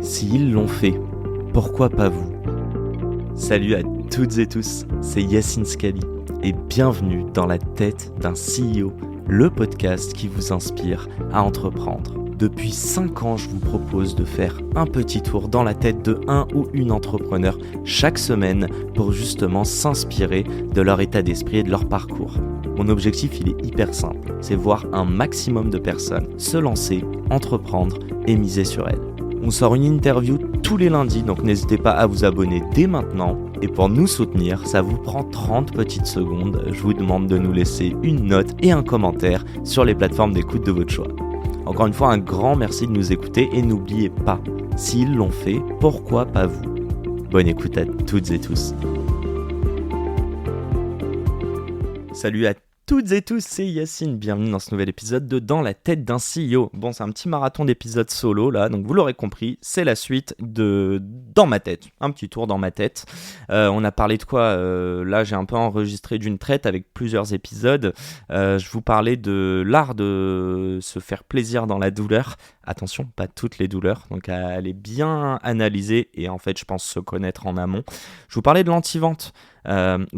S'ils l'ont fait, pourquoi pas vous? Salut à toutes et tous, c'est Yacine Scali et bienvenue dans la tête d'un CEO, le podcast qui vous inspire à entreprendre. Depuis 5 ans, je vous propose de faire un petit tour dans la tête de un ou une entrepreneur chaque semaine pour justement s'inspirer de leur état d'esprit et de leur parcours. Mon objectif, il est hyper simple, c'est voir un maximum de personnes se lancer, entreprendre et miser sur elles. On sort une interview tous les lundis, donc n'hésitez pas à vous abonner dès maintenant. Et pour nous soutenir, ça vous prend 30 petites secondes. Je vous demande de nous laisser une note et un commentaire sur les plateformes d'écoute de votre choix. Encore une fois, un grand merci de nous écouter et n'oubliez pas, s'ils l'ont fait, pourquoi pas vous? Bonne écoute à toutes et tous. Salut à toutes et tous, c'est Yacine, bienvenue dans ce nouvel épisode de Dans la tête d'un CEO. Bon, c'est un petit marathon d'épisodes solo là, donc vous l'aurez compris, c'est la suite de Dans ma tête, un petit tour dans ma tête. On a parlé de quoi là, j'ai un peu enregistré d'une traite avec plusieurs épisodes. Je vous parlais de l'art de se faire plaisir dans la douleur. Attention, pas toutes les douleurs, donc à aller bien analyser et en fait, je pense se connaître en amont. Je vous parlais de l'anti-vente ou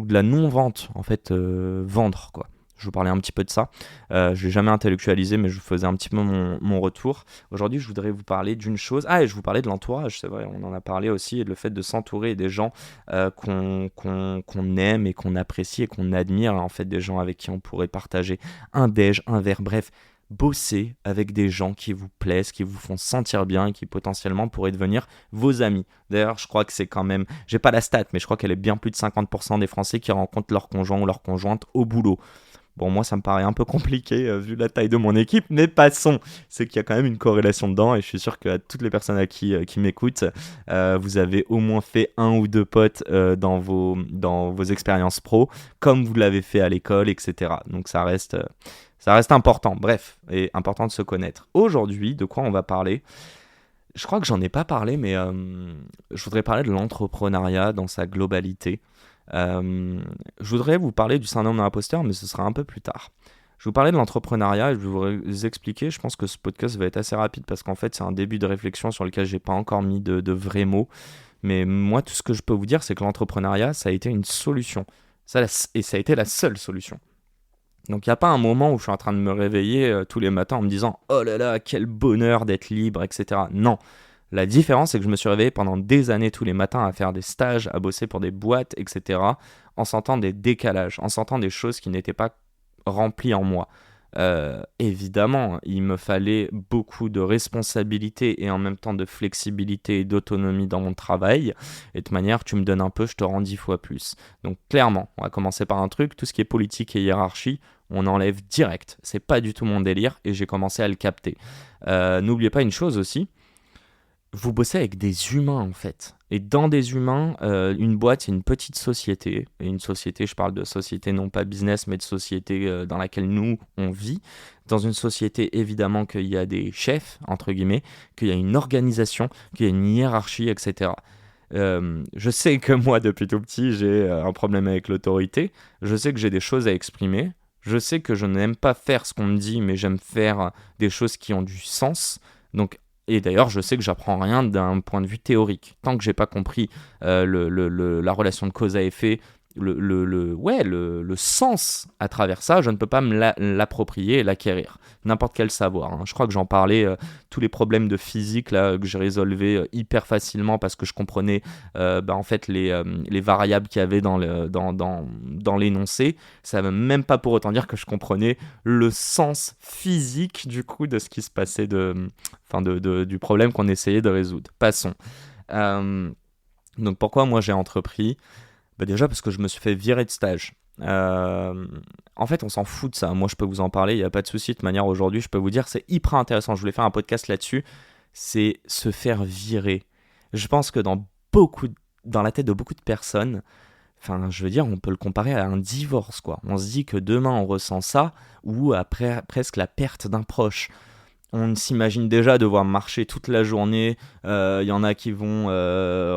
de la non-vente, en fait, vendre quoi. Je vous parlais un petit peu de ça. Je l'ai jamais intellectualisé, mais je vous faisais un petit peu mon retour. Aujourd'hui, je voudrais vous parler d'une chose. Ah, et je vous parlais de l'entourage, c'est vrai, on en a parlé aussi, et le fait de s'entourer des gens qu'on aime et qu'on apprécie et qu'on admire, en fait, des gens avec qui on pourrait partager un déj, un verre, bref. Bosser avec des gens qui vous plaisent, qui vous font sentir bien et qui potentiellement pourraient devenir vos amis. D'ailleurs, je crois que c'est quand même, j'ai pas la stat, mais je crois qu'elle est bien plus de 50% des Français qui rencontrent leur conjoint ou leur conjointe au boulot. Bon, moi, ça me paraît un peu compliqué vu la taille de mon équipe, mais passons. C'est qu'il y a quand même une corrélation dedans et je suis sûr que toutes les personnes qui m'écoutent, vous avez au moins fait un ou deux potes dans vos expériences pro, comme vous l'avez fait à l'école, etc. Donc, ça reste important, bref, et important de se connaître. Aujourd'hui, de quoi on va parler ? Je crois que j'en ai pas parlé, mais je voudrais parler de l'entrepreneuriat dans sa globalité. Je voudrais vous parler du syndrome de l'imposteur, mais ce sera un peu plus tard. Je vais vous parler de l'entrepreneuriat et je vais vous expliquer. Je pense que ce podcast va être assez rapide parce qu'en fait, c'est un début de réflexion sur lequel j'ai pas encore mis de vrais mots. Mais moi, tout ce que je peux vous dire, c'est que l'entrepreneuriat, ça a été une solution. Et ça a été la seule solution. Donc il n'y a pas un moment où je suis en train de me réveiller tous les matins en me disant « Oh là là, quel bonheur d'être libre, etc. » Non, la différence c'est que je me suis réveillé pendant des années tous les matins à faire des stages, à bosser pour des boîtes, etc. en sentant des décalages, en sentant des choses qui n'étaient pas remplies en moi. Évidemment, il me fallait beaucoup de responsabilité et en même temps de flexibilité et d'autonomie dans mon travail. Et de manière, tu me donnes un peu, je te rends 10 fois plus. Donc clairement, on va commencer par un truc, tout ce qui est politique et hiérarchie, on enlève direct. C'est pas du tout mon délire et j'ai commencé à le capter. N'oubliez pas une chose aussi, vous bossez avec des humains en fait. Et dans des humains, une boîte, c'est une petite société. Et une société, je parle de société non pas business, mais de société dans laquelle nous, on vit. Dans une société, évidemment, qu'il y a des chefs, entre guillemets, qu'il y a une organisation, qu'il y a une hiérarchie, etc. Je sais que moi, depuis tout petit, j'ai un problème avec l'autorité. Je sais que j'ai des choses à exprimer. Je sais que je n'aime pas faire ce qu'on me dit, mais j'aime faire des choses qui ont du sens. Donc, et d'ailleurs, je sais que j'apprends rien d'un point de vue théorique. Tant que j'ai pas compris la relation de cause à effet, le sens à travers ça, je ne peux pas me l'approprier et l'acquérir. N'importe quel savoir. Hein. Je crois que j'en parlais, tous les problèmes de physique là, que j'ai résolvés hyper facilement parce que je comprenais en fait les variables qu'il y avait dans l'énoncé. Ça ne veut même pas pour autant dire que je comprenais le sens physique du coup de ce qui se passait du problème qu'on essayait de résoudre. Passons. Donc pourquoi moi j'ai entrepris ? Déjà parce que je me suis fait virer de stage. En fait, on s'en fout de ça. Moi, je peux vous en parler, il n'y a pas de souci. De manière, aujourd'hui, je peux vous dire, c'est hyper intéressant. Je voulais faire un podcast là-dessus. C'est se faire virer. Je pense que dans la tête de beaucoup de personnes, je veux dire, on peut le comparer à un divorce, quoi. On se dit que demain, on ressent ça, ou après presque la perte d'un proche. On s'imagine déjà devoir marcher toute la journée, y en a qui vont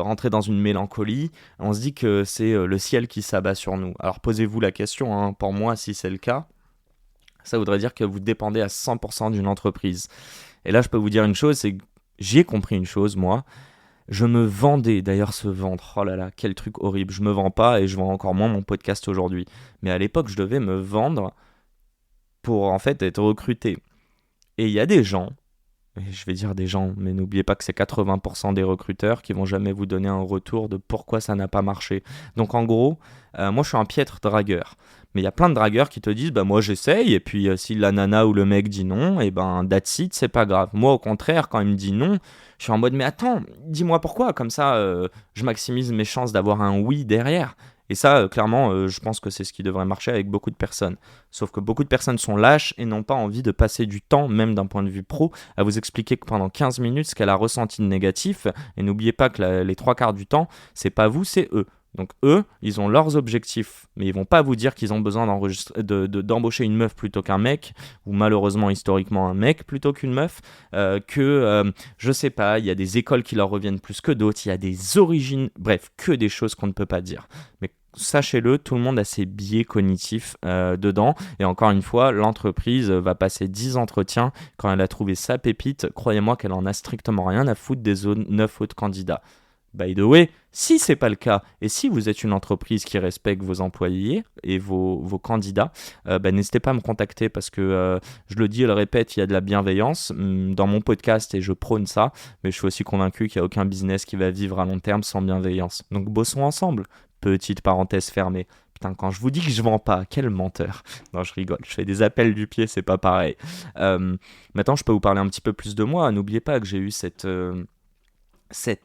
rentrer dans une mélancolie, on se dit que c'est le ciel qui s'abat sur nous. Alors posez-vous la question, hein, pour moi si c'est le cas, ça voudrait dire que vous dépendez à 100% d'une entreprise. Et là je peux vous dire une chose, c'est que j'y ai compris une chose, moi. Je me vendais, d'ailleurs se vendre, oh là là, quel truc horrible. Je me vends pas et je vends encore moins mon podcast aujourd'hui. Mais à l'époque, je devais me vendre pour en fait être recruté. Et il y a des gens, et je vais dire des gens, mais n'oubliez pas que c'est 80% des recruteurs qui vont jamais vous donner un retour de pourquoi ça n'a pas marché. Donc en gros, moi je suis un piètre dragueur. Mais il y a plein de dragueurs qui te disent, bah moi j'essaye, et puis si la nana ou le mec dit non, et ben that's it, c'est pas grave. Moi au contraire, quand il me dit non, je suis en mode, mais attends, dis-moi pourquoi, comme ça je maximise mes chances d'avoir un oui derrière. Et ça, clairement, je pense que c'est ce qui devrait marcher avec beaucoup de personnes. Sauf que beaucoup de personnes sont lâches et n'ont pas envie de passer du temps, même d'un point de vue pro, à vous expliquer que pendant 15 minutes, ce qu'elle a ressenti de négatif. Et n'oubliez pas que les trois quarts du temps, c'est pas vous, c'est eux. Donc eux, ils ont leurs objectifs, mais ils vont pas vous dire qu'ils ont besoin d'embaucher une meuf plutôt qu'un mec, ou malheureusement historiquement un mec plutôt qu'une meuf, je sais pas, il y a des écoles qui leur reviennent plus que d'autres, il y a des origines, bref, que des choses qu'on ne peut pas dire. Mais sachez-le, tout le monde a ses biais cognitifs dedans, et encore une fois, l'entreprise va passer 10 entretiens, quand elle a trouvé sa pépite, croyez-moi qu'elle en a strictement rien à foutre des 9 autres candidats. By the way, si c'est pas le cas, et si vous êtes une entreprise qui respecte vos employés et vos candidats, n'hésitez pas à me contacter parce que, je le dis et le répète, il y a de la bienveillance dans mon podcast et je prône ça, mais je suis aussi convaincu qu'il n'y a aucun business qui va vivre à long terme sans bienveillance. Donc bossons ensemble. Petite parenthèse fermée. Putain, quand je vous dis que je vends pas, quel menteur. Non, je rigole, je fais des appels du pied, c'est pas pareil. Maintenant, je peux vous parler un petit peu plus de moi. N'oubliez pas que j'ai eu cette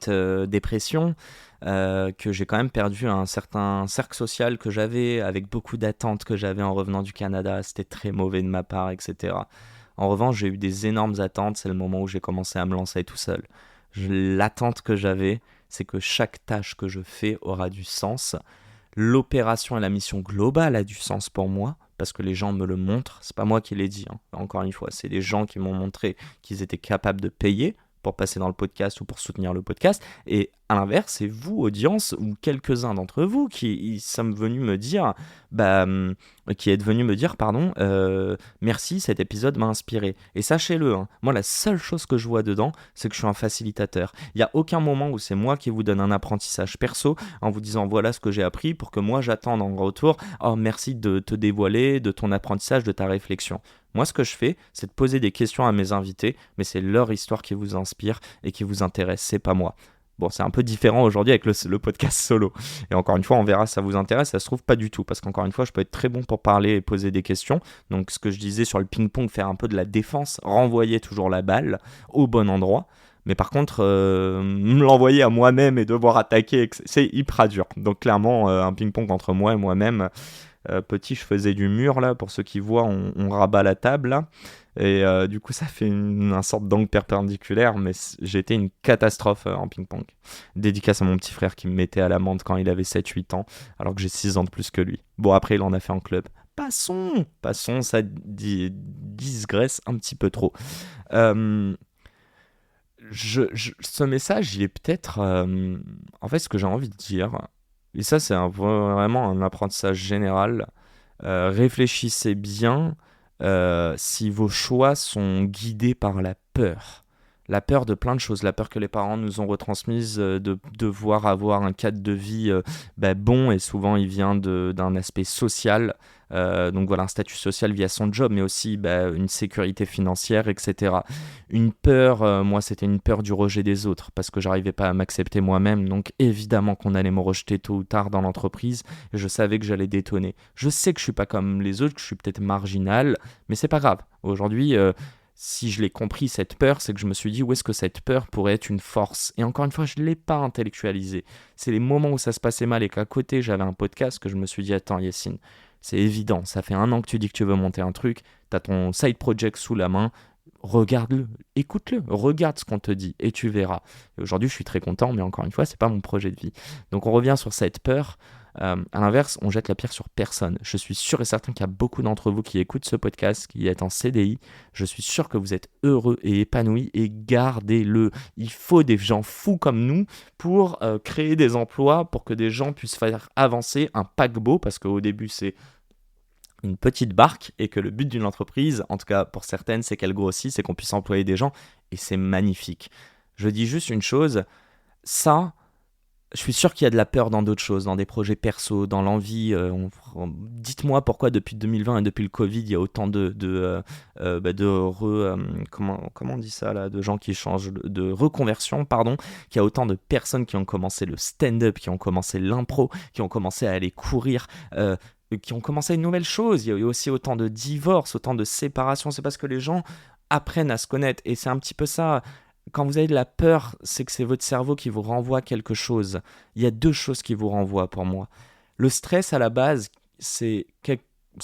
dépression, que j'ai quand même perdu un certain cercle social que j'avais, avec beaucoup d'attentes que j'avais en revenant du Canada, c'était très mauvais de ma part, etc. En revanche, j'ai eu des énormes attentes, c'est le moment où j'ai commencé à me lancer tout seul. L'attente que j'avais, c'est que chaque tâche que je fais aura du sens, l'opération et la mission globale a du sens pour moi, parce que les gens me le montrent, c'est pas moi qui l'ai dit, hein. Encore une fois, c'est les gens qui m'ont montré qu'ils étaient capables de payer pour passer dans le podcast ou pour soutenir le podcast. Et à l'inverse, c'est vous, audience, ou quelques-uns d'entre vous qui sont venus me dire, qui êtes venus me dire, pardon, merci, cet épisode m'a inspiré. Et sachez-le, hein, moi, la seule chose que je vois dedans, c'est que je suis un facilitateur. Il n'y a aucun moment où c'est moi qui vous donne un apprentissage perso en vous disant, voilà ce que j'ai appris, pour que moi, j'attende en retour, oh, merci de te dévoiler, de ton apprentissage, de ta réflexion. Moi, ce que je fais, c'est de poser des questions à mes invités, mais c'est leur histoire qui vous inspire et qui vous intéresse, c'est pas moi. Bon, c'est un peu différent aujourd'hui avec le podcast solo. Et encore une fois, on verra si ça vous intéresse. Ça se trouve pas du tout, parce qu'encore une fois, je peux être très bon pour parler et poser des questions. Donc, ce que je disais sur le ping-pong, faire un peu de la défense, renvoyer toujours la balle au bon endroit. Mais par contre, me l'envoyer à moi-même et devoir attaquer, c'est hyper dur. Donc, clairement, un ping-pong entre moi et moi-même. Petit, je faisais du mur là, pour ceux qui voient, on rabat la table là. Et du coup, ça fait une sorte d'angle perpendiculaire, mais j'étais une catastrophe en ping-pong. Dédicace à mon petit frère qui me mettait à l'amende quand il avait 7-8 ans, alors que j'ai 6 ans de plus que lui. Bon, après, il en a fait en club. Passons, ça digresse un petit peu trop. Euh, ce message, il est peut-être... en fait, ce que j'ai envie de dire, et ça, c'est vraiment un apprentissage général. Réfléchissez bien si vos choix sont guidés par la peur. La peur de plein de choses, la peur que les parents nous ont retransmise de devoir avoir un cadre de vie bon, et souvent il vient d'un aspect social, donc voilà, un statut social via son job, mais aussi une sécurité financière, etc. Une peur, moi c'était une peur du rejet des autres, parce que j'arrivais pas à m'accepter moi-même, donc évidemment qu'on allait me rejeter tôt ou tard dans l'entreprise, et je savais que j'allais détonner. Je sais que je suis pas comme les autres, que je suis peut-être marginal, mais c'est pas grave. Aujourd'hui, si je l'ai compris, cette peur, c'est que je me suis dit où est-ce que cette peur pourrait être une force. Et encore une fois, je ne l'ai pas intellectualisé. C'est les moments où ça se passait mal et qu'à côté, j'avais un podcast que je me suis dit, attends Yacine, c'est évident, ça fait 1 an que tu dis que tu veux monter un truc, tu as ton side project sous la main, regarde-le, écoute-le, regarde ce qu'on te dit et tu verras. Et aujourd'hui, je suis très content, mais encore une fois, c'est pas mon projet de vie. Donc on revient sur cette peur. À l'inverse, on jette la pierre sur personne. Je suis sûr et certain qu'il y a beaucoup d'entre vous qui écoutent ce podcast, qui êtes en CDI. Je suis sûr que vous êtes heureux et épanouis, et gardez-le. Il faut des gens fous comme nous pour créer des emplois, pour que des gens puissent faire avancer un paquebot, parce qu'au début, c'est une petite barque, et que le but d'une entreprise, en tout cas pour certaines, c'est qu'elle grossit, c'est qu'on puisse employer des gens, et c'est magnifique. Je dis juste une chose, ça, je suis sûr qu'il y a de la peur dans d'autres choses, dans des projets perso, dans l'envie. Dites-moi pourquoi depuis 2020 et depuis le Covid, il y a autant comment on dit ça là, de gens qui changent de reconversion, pardon, qu'il y a autant de personnes qui ont commencé le stand-up, qui ont commencé l'impro, qui ont commencé à aller courir. Qui ont commencé une nouvelle chose. Il y a eu aussi autant de divorces, autant de séparations. C'est parce que les gens apprennent à se connaître. Et c'est un petit peu ça. Quand vous avez de la peur, c'est que c'est votre cerveau qui vous renvoie quelque chose. Il y a deux choses qui vous renvoient pour moi. Le stress, à la base, c'est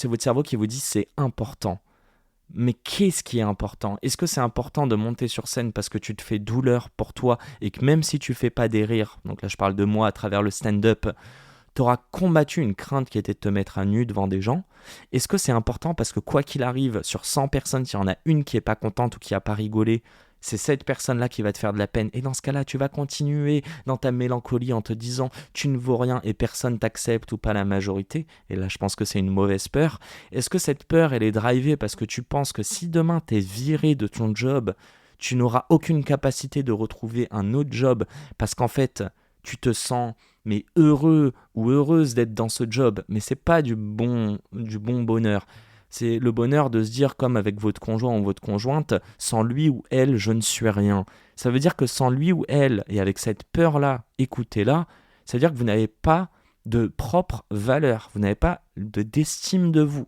votre cerveau qui vous dit c'est important. Mais qu'est-ce qui est important? Est-ce que c'est important de monter sur scène parce que tu te fais douleur pour toi et que même si tu fais pas des rires, donc là je parle de moi à travers le stand-up, tu auras combattu une crainte qui était de te mettre à nu devant des gens? Est-ce que c'est important parce que quoi qu'il arrive, sur 100 personnes, s'il y en a une qui est pas contente ou qui a pas rigolé, c'est cette personne-là qui va te faire de la peine. Et dans ce cas-là, tu vas continuer dans ta mélancolie en te disant tu ne vaux rien et personne t'accepte ou pas la majorité. Et là, je pense que c'est une mauvaise peur. Est-ce que cette peur, elle est drivée parce que tu penses que si demain t'es viré de ton job, tu n'auras aucune capacité de retrouver un autre job parce qu'en fait, tu te sens mais heureux ou heureuse d'être dans ce job, mais c'est pas du bon bonheur. C'est le bonheur de se dire comme avec votre conjoint ou votre conjointe, sans lui ou elle, je ne suis rien. Ça veut dire que sans lui ou elle, et avec cette peur-là, écoutez-la, ça veut dire que vous n'avez pas de propre valeur, vous n'avez pas d'estime de vous.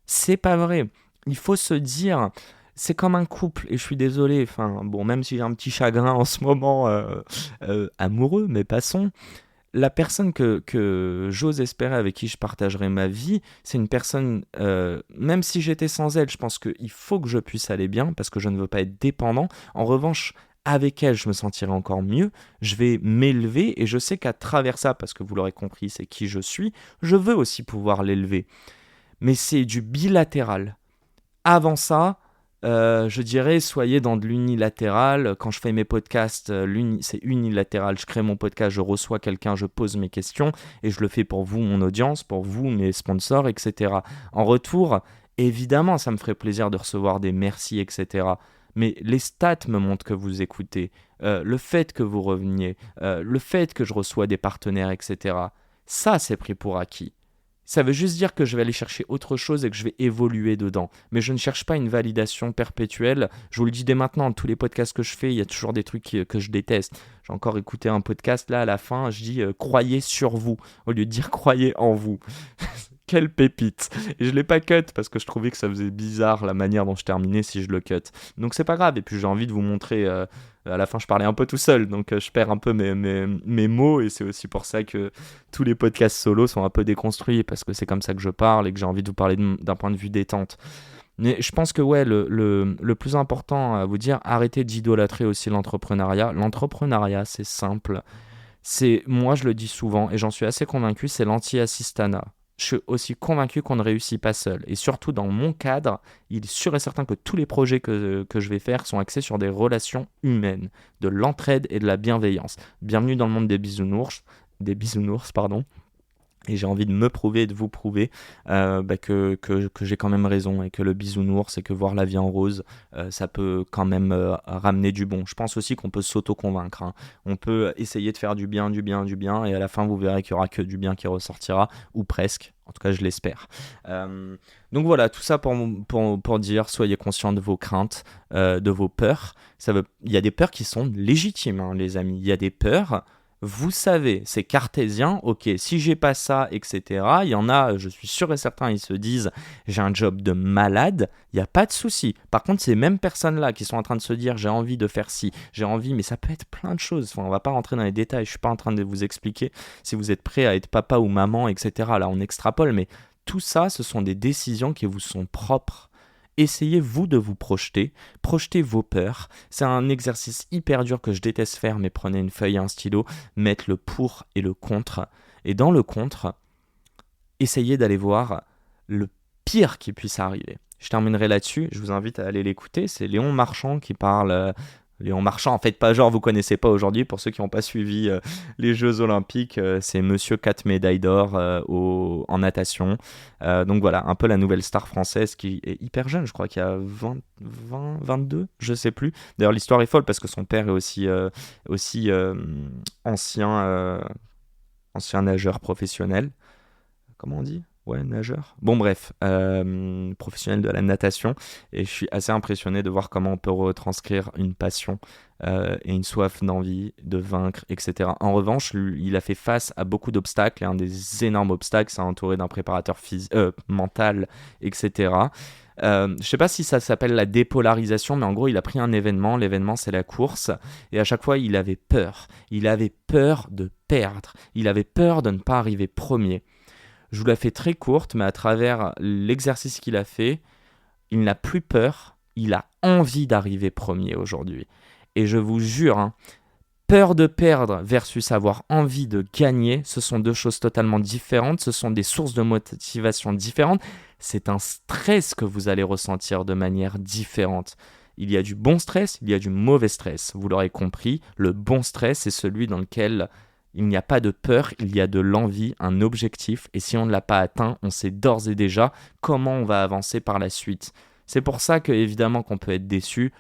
C'est pas vrai. Il faut se dire, c'est comme un couple, et je suis désolé, enfin bon, même si j'ai un petit chagrin en ce moment amoureux, mais passons. La personne que j'ose espérer avec qui je partagerai ma vie, c'est une personne, même si j'étais sans elle, je pense qu'il faut que je puisse aller bien parce que je ne veux pas être dépendant. En revanche, avec elle, je me sentirai encore mieux. Je vais m'élever et je sais qu'à travers ça, parce que vous l'aurez compris, c'est qui je suis, je veux aussi pouvoir l'élever. Mais c'est du bilatéral. Avant ça, je dirais, soyez dans de l'unilatéral. Quand je fais mes podcasts, c'est unilatéral. Je crée mon podcast, je reçois quelqu'un, je pose mes questions et je le fais pour vous, mon audience, pour vous, mes sponsors, etc. En retour, évidemment, ça me ferait plaisir de recevoir des merci, etc. Mais les stats me montrent que vous écoutez. Le fait que vous reveniez, le fait que je reçois des partenaires, etc. Ça, c'est pris pour acquis. Ça veut juste dire que je vais aller chercher autre chose et que je vais évoluer dedans. Mais je ne cherche pas une validation perpétuelle. Je vous le dis dès maintenant, tous les podcasts que je fais, il y a toujours des trucs que je déteste. J'ai encore écouté un podcast, là, à la fin, je dis croyez sur vous, au lieu de dire croyez en vous. Quelle pépite! Et je l'ai pas cut parce que je trouvais que ça faisait bizarre la manière dont je terminais si je le cut. Donc c'est pas grave. Et puis j'ai envie de vous montrer. À la fin, je parlais un peu tout seul, donc je perds un peu mes mots. Et c'est aussi pour ça que tous les podcasts solo sont un peu déconstruits parce que c'est comme ça que je parle et que j'ai envie de vous parler d'un point de vue détente. Mais je pense que ouais, le plus important à vous dire, arrêtez d'idolâtrer aussi l'entrepreneuriat. L'entrepreneuriat, c'est simple. Moi, je le dis souvent et j'en suis assez convaincu, c'est l'anti-assistana. Je suis aussi convaincu qu'on ne réussit pas seul. Et surtout dans mon cadre, il est sûr et certain que tous les projets que je vais faire sont axés sur des relations humaines, de l'entraide et de la bienveillance. Bienvenue dans le monde des bisounours, pardon. Et j'ai envie de me prouver et de vous prouver que j'ai quand même raison et que le bisounours et que voir la vie en rose, ça peut quand même ramener du bon. Je pense aussi qu'on peut s'auto-convaincre. Hein. On peut essayer de faire du bien, et à la fin, vous verrez qu'il n'y aura que du bien qui ressortira, ou presque. En tout cas, je l'espère. Donc voilà, tout ça pour dire, soyez conscients de vos craintes, de vos peurs. Il y a des peurs qui sont légitimes, hein, les amis. Il y a des peurs... Vous savez, c'est cartésien, ok, si j'ai pas ça, etc. Il y en a, je suis sûr et certain, ils se disent, j'ai un job de malade, il n'y a pas de souci. Par contre, ces mêmes personnes-là qui sont en train de se dire, j'ai envie de faire ci, j'ai envie, mais ça peut être plein de choses. Enfin, on va pas rentrer dans les détails, je suis pas en train de vous expliquer si vous êtes prêt à être papa ou maman, etc. Là, on extrapole, mais tout ça, ce sont des décisions qui vous sont propres. Essayez-vous de vous projeter, projetez vos peurs. C'est un exercice hyper dur que je déteste faire, mais prenez une feuille et un stylo, mettez le pour et le contre. Et dans le contre, essayez d'aller voir le pire qui puisse arriver. Je terminerai là-dessus, je vous invite à aller l'écouter. C'est Léon Marchand qui parle Léon Marchand, en fait, pas genre vous connaissez pas aujourd'hui, pour ceux qui n'ont pas suivi les Jeux Olympiques, c'est monsieur 4 médailles d'or en natation. Donc voilà, un peu la nouvelle star française qui est hyper jeune, je crois qu'il y a 22, je sais plus. D'ailleurs, l'histoire est folle parce que son père est aussi ancien nageur professionnel. Comment on dit ? Ouais, nageur. Bon, bref, professionnel de la natation. Et je suis assez impressionné de voir comment on peut retranscrire une passion et une soif d'envie, de vaincre, etc. En revanche, il a fait face à beaucoup d'obstacles. Et un des énormes obstacles, c'est entouré d'un préparateur mental, etc. Je sais pas si ça s'appelle la dépolarisation, mais en gros, il a pris un événement. L'événement, c'est la course. Et à chaque fois, il avait peur. Il avait peur de perdre. Il avait peur de ne pas arriver premier. Je vous la fais très courte, mais à travers l'exercice qu'il a fait, il n'a plus peur, il a envie d'arriver premier aujourd'hui. Et je vous jure, peur de perdre versus avoir envie de gagner, ce sont deux choses totalement différentes, ce sont des sources de motivation différentes, c'est un stress que vous allez ressentir de manière différente. Il y a du bon stress, il y a du mauvais stress. Vous l'aurez compris, le bon stress, c'est celui dans lequel il n'y a pas de peur, il y a de l'envie, un objectif, et si on ne l'a pas atteint, on sait d'ores et déjà comment on va avancer par la suite. C'est pour ça que, évidemment, qu'on peut être déçu,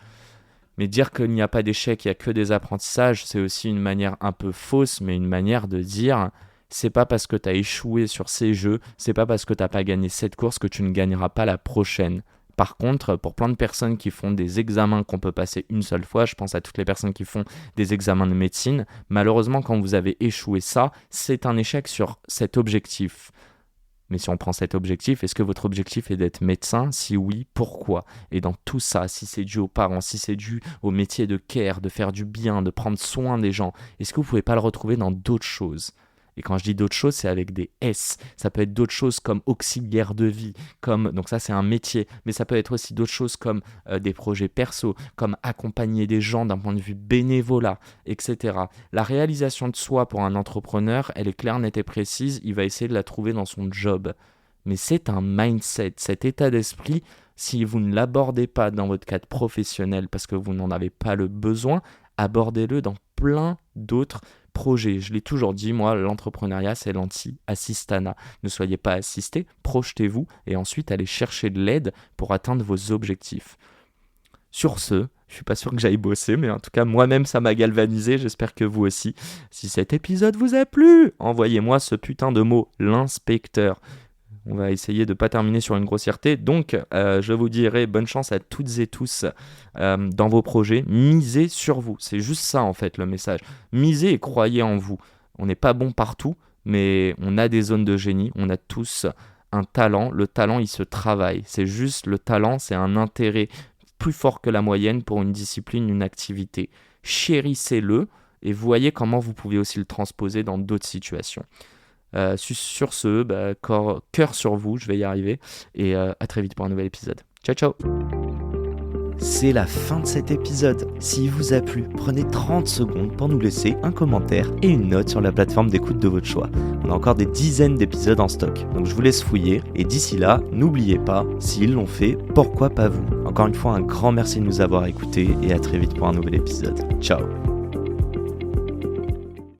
mais dire qu'il n'y a pas d'échec, il n'y a que des apprentissages, c'est aussi une manière un peu fausse, mais une manière de dire c'est pas parce que tu as échoué sur ces jeux, c'est pas parce que tu n'as pas gagné cette course que tu ne gagneras pas la prochaine. Par contre, pour plein de personnes qui font des examens qu'on peut passer une seule fois, je pense à toutes les personnes qui font des examens de médecine, malheureusement, quand vous avez échoué ça, c'est un échec sur cet objectif. Mais si on prend cet objectif, est-ce que votre objectif est d'être médecin ? Si oui, pourquoi ? Et dans tout ça, si c'est dû aux parents, si c'est dû au métier de care, de faire du bien, de prendre soin des gens, est-ce que vous ne pouvez pas le retrouver dans d'autres choses ? Et quand je dis d'autres choses, c'est avec des S. Ça peut être d'autres choses comme auxiliaire de vie, donc ça c'est un métier, mais ça peut être aussi d'autres choses comme des projets perso, comme accompagner des gens d'un point de vue bénévolat, etc. La réalisation de soi pour un entrepreneur, elle est claire, nette et précise, il va essayer de la trouver dans son job. Mais c'est un mindset, cet état d'esprit, si vous ne l'abordez pas dans votre cadre professionnel parce que vous n'en avez pas le besoin, abordez-le dans plein d'autres projet. Je l'ai toujours dit, moi, l'entrepreneuriat, c'est l'anti-assistana. Ne soyez pas assisté, projetez-vous et ensuite allez chercher de l'aide pour atteindre vos objectifs. Sur ce, je suis pas sûr que j'aille bosser, mais en tout cas, moi-même, ça m'a galvanisé. J'espère que vous aussi. Si cet épisode vous a plu, envoyez-moi ce putain de mot, l'inspecteur. On va essayer de ne pas terminer sur une grossièreté. Donc, je vous dirai bonne chance à toutes et tous dans vos projets. Misez sur vous. C'est juste ça, en fait, le message. Misez et croyez en vous. On n'est pas bon partout, mais on a des zones de génie. On a tous un talent. Le talent, il se travaille. C'est juste le talent, c'est un intérêt plus fort que la moyenne pour une discipline, une activité. Chérissez-le et voyez comment vous pouvez aussi le transposer dans d'autres situations. Sur ce, cœur sur vous, je vais y arriver et à très vite pour un nouvel épisode. Ciao ciao. C'est la fin de cet épisode. S'il vous a plu, prenez 30 secondes pour nous laisser un commentaire et une note sur la plateforme d'écoute de votre choix. On a encore des dizaines d'épisodes en stock, donc je vous laisse fouiller. Et d'ici là, n'oubliez pas, s'ils l'ont fait, pourquoi pas vous ? Encore une fois, un grand merci de nous avoir écoutés et à très vite pour un nouvel épisode. Ciao.